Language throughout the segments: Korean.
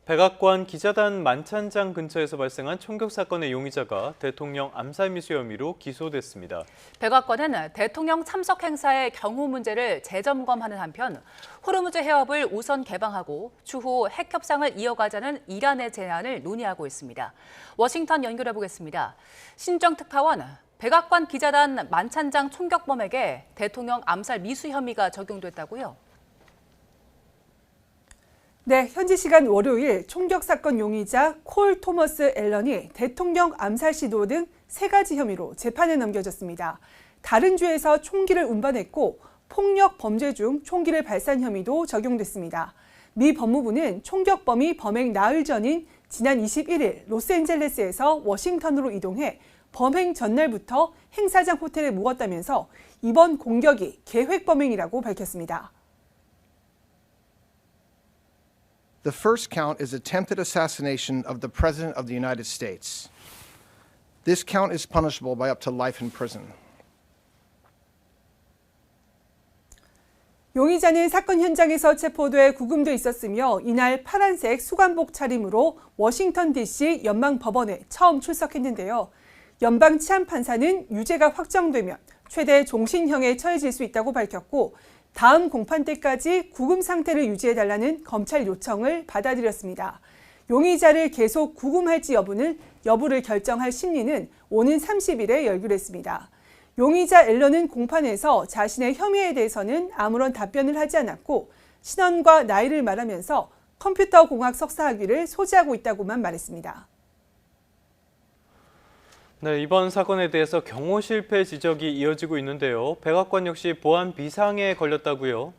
백악관 기자단 만찬장 근처에서 발생한 총격 사건의 용의자가 대통령 암살 미수 혐의로 기소됐습니다. 백악관은 대통령 참석 행사의 경호 문제를 재점검하는 한편 호르무즈 해협을 우선 개방하고 추후 핵 협상을 이어가자는 이란의 제안을 논의하고 있습니다. 워싱턴 연결해 보겠습니다. 신정 특파원, 백악관 기자단 만찬장 총격범에게 대통령 암살 미수 혐의가 적용됐다고요? 네, 현지 시간 월요일 총격 사건 용의자 콜 토머스 앨런이 대통령 암살 시도 등 3가지 혐의로 재판에 넘겨졌습니다. 다른 주에서 총기를 운반했고 폭력 범죄 중 총기를 발사한 혐의도 적용됐습니다. 미 법무부는 총격범이 범행 나흘 전인 지난 21일 로스앤젤레스에서 워싱턴으로 이동해 범행 전날부터 행사장 호텔에 묵었다면서 이번 공격이 계획 범행이라고 밝혔습니다. The first count is attempted assassination of the President of the United States. This count is punishable by up to life in prison. 용의자는 사건 현장에서 체포돼 구금돼 있었으며 이날 파란색 수관복 차림으로 워싱턴 DC 연방법원에 처음 출석했는데요. 연방 치안판사는 유죄가 확정되면 최대 종신형에 처해질 수 있다고 밝혔고 다음 공판 때까지 구금 상태를 유지해달라는 검찰 요청을 받아들였습니다. 용의자를 계속 구금할지 여부를 결정할 심리는 오는 30일에 열기했습니다. 용의자 앨런은 공판에서 자신의 혐의에 대해서는 아무런 답변을 하지 않았고 신원과 나이를 말하면서 컴퓨터 공학 석사학위를 소지하고 있다고만 말했습니다. 네, 이번 사건에 대해서 경호 실패 지적이 이어지고 있는데요. 백악관 역시 보안 비상에 걸렸다고요?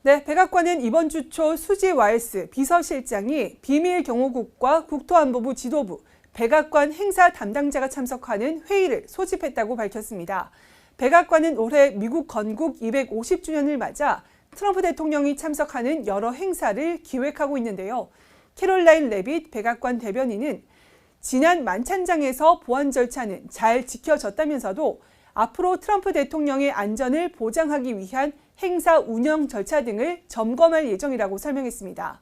네, 백악관은 이번 주 초 수지 와이스 비서실장이 비밀경호국과 국토안보부 지도부, 백악관 행사 담당자가 참석하는 회의를 소집했다고 밝혔습니다. 백악관은 올해 미국 건국 250주년을 맞아 트럼프 대통령이 참석하는 여러 행사를 기획하고 있는데요. 캐롤라인 레빗 백악관 대변인은 지난 만찬장에서 보안 절차는 잘 지켜졌다면서도 앞으로 트럼프 대통령의 안전을 보장하기 위한 행사 운영 절차 등을 점검할 예정이라고 설명했습니다.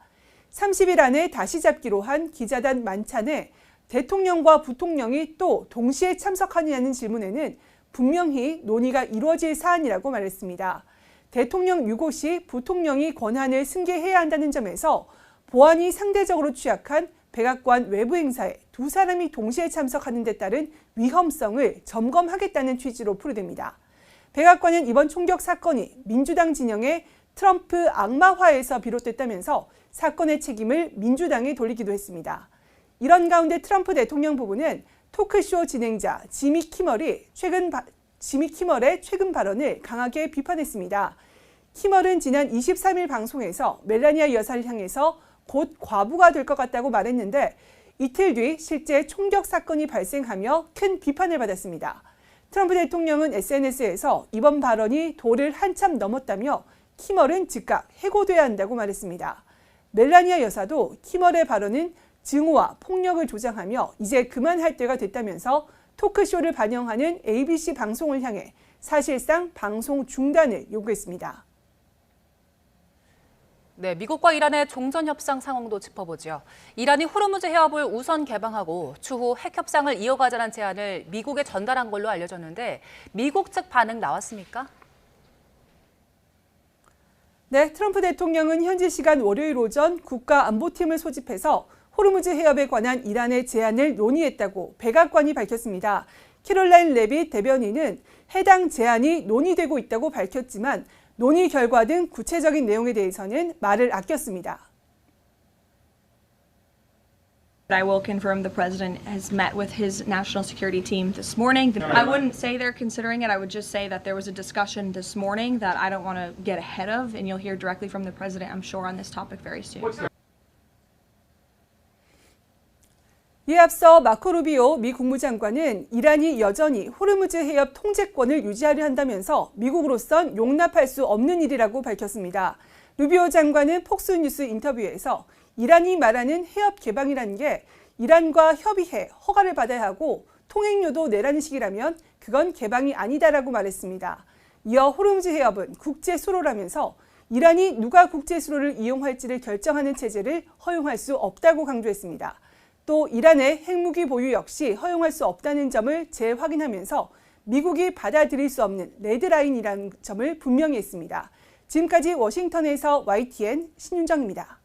30일 안에 다시 잡기로 한 기자단 만찬에 대통령과 부통령이 또 동시에 참석하느냐는 질문에는 분명히 논의가 이루어질 사안이라고 말했습니다. 대통령 유고 시 부통령이 권한을 승계해야 한다는 점에서 보안이 상대적으로 취약한 백악관 외부 행사에 2사람이 동시에 참석하는 데 따른 위험성을 점검하겠다는 취지로 풀이됩니다. 백악관은 이번 총격 사건이 민주당 진영의 트럼프 악마화에서 비롯됐다면서 사건의 책임을 민주당에 돌리기도 했습니다. 이런 가운데 트럼프 대통령 부부는 토크쇼 진행자 지미 키멀의 최근 발언을 강하게 비판했습니다. 키멀은 지난 23일 방송에서 멜라니아 여사를 향해서 곧 과부가 될 것 같다고 말했는데 이틀 뒤 실제 총격 사건이 발생하며 큰 비판을 받았습니다. 트럼프 대통령은 SNS에서 이번 발언이 도를 한참 넘었다며 키멀은 즉각 해고돼야 한다고 말했습니다. 멜라니아 여사도 키멀의 발언은 증오와 폭력을 조장하며 이제 그만할 때가 됐다면서 토크쇼를 반영하는 ABC 방송을 향해 사실상 방송 중단을 요구했습니다. 네, 미국과 이란의 종전 협상 상황도 짚어보죠. 이란이 호르무즈 해협을 우선 개방하고 추후 핵 협상을 이어가자는 제안을 미국에 전달한 걸로 알려졌는데 미국 측 반응 나왔습니까? 네, 트럼프 대통령은 현지 시간 월요일 오전 국가안보팀을 소집해서 호르무즈 해협에 관한 이란의 제안을 논의했다고 백악관이 밝혔습니다. 캐롤라인 레빗 대변인은 해당 제안이 논의되고 있다고 밝혔지만 논의 결과 등 구체적인 내용에 대해서는 말을 아꼈습니다. I will confirm the president has met with his national security team this morning. I wouldn't say they're considering it. I would just say that there was a discussion this morning that I don't want to get ahead of, and you'll hear directly from the president, I'm sure, on this topic very soon. 이에 앞서 마코 루비오 미 국무장관은 이란이 여전히 호르무즈 해협 통제권을 유지하려 한다면서 미국으로선 용납할 수 없는 일이라고 밝혔습니다. 루비오 장관은 폭스뉴스 인터뷰에서 이란이 말하는 해협 개방이라는 게 이란과 협의해 허가를 받아야 하고 통행료도 내라는 식이라면 그건 개방이 아니다라고 말했습니다. 이어 호르무즈 해협은 국제 수로라면서 이란이 누가 국제수로를 이용할지를 결정하는 체제를 허용할 수 없다고 강조했습니다. 또 이란의 핵무기 보유 역시 허용할 수 없다는 점을 재확인하면서 미국이 받아들일 수 없는 레드라인이라는 점을 분명히 했습니다. 지금까지 워싱턴에서 YTN 신윤정입니다.